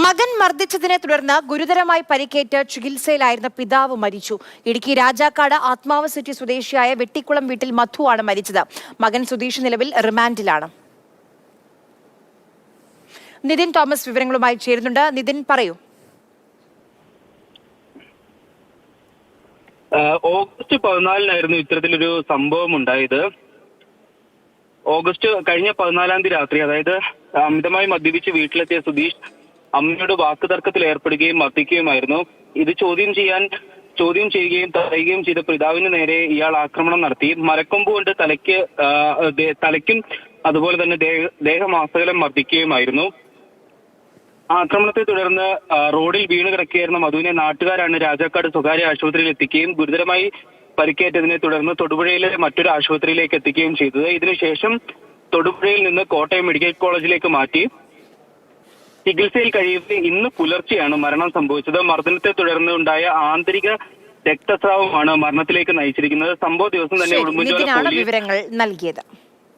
മകൻ മർദ്ദിച്ചതിനെ തുടർന്ന് ഗുരുതരമായി പരിക്കേറ്റ് ചികിത്സയിലായിരുന്ന പിതാവ് മരിച്ചു. ഇടുക്കി രാജാക്കാട് ആത്മാവ് സിറ്റി സ്വദേശിയായ വെട്ടിക്കുളം വീട്ടിൽ മധുവാണ് മരിച്ചത്. മകൻ സുധീഷ് നിലവിൽ റിമാൻഡിലാണ്. നിതിൻ തോമസ് വിവരങ്ങളുമായി ചേരുന്നുണ്ട്. നിതിൻ, പറയൂ. ഓഗസ്റ്റ് 14-നായിരുന്നു ഇത്തരത്തിലൊരു സംഭവം ഉണ്ടായത്. കഴിഞ്ഞ 14-ാം തീയതി രാത്രി, അതായത് അമിതമായി മദ്യപിച്ച് വീട്ടിലെത്തിയ സുധീഷ് അമ്മയോട് വാക്കുതർക്കത്തിൽ ഏർപ്പെടുകയും മർദ്ദിക്കുകയുമായിരുന്നു. ഇത് ചോദ്യം ചെയ്യുകയും തടയുകയും ചെയ്ത പിതാവിന് നേരെ ഇയാൾ ആക്രമണം നടത്തി. മരക്കൊമ്പ് കൊണ്ട് തലയ്ക്കും അതുപോലെ തന്നെ ദേഹമാസകലം മർദ്ദിക്കുകയുമായിരുന്നു. ആക്രമണത്തെ തുടർന്ന് റോഡിൽ വീണ് കിടക്കുകയായിരുന്ന മധുവിനെ നാട്ടുകാരാണ് രാജാക്കാട് സ്വകാര്യ ആശുപത്രിയിൽ എത്തിക്കുകയും ഗുരുതരമായി പരിക്കേറ്റതിനെ തുടർന്ന് തൊടുപുഴയിലെ മറ്റൊരു ആശുപത്രിയിലേക്ക് എത്തിക്കുകയും ചെയ്തത്. ഇതിനുശേഷം തൊടുപുഴയിൽ നിന്ന് കോട്ടയം മെഡിക്കൽ കോളേജിലേക്ക് മാറ്റി ചികിത്സയിൽ കഴിയവെ ഇന്ന് പുലർച്ചെയാണ് മരണം സംഭവിച്ചത്. മർദ്ദനത്തെ തുടർന്ന് ഉണ്ടായ ആന്തരിക രക്തസ്രാവമാണ് മരണത്തിലേക്ക് നയിച്ചിരിക്കുന്നത്. സംഭവ ദിവസം തന്നെ വിവരങ്ങൾ നൽകിയത്.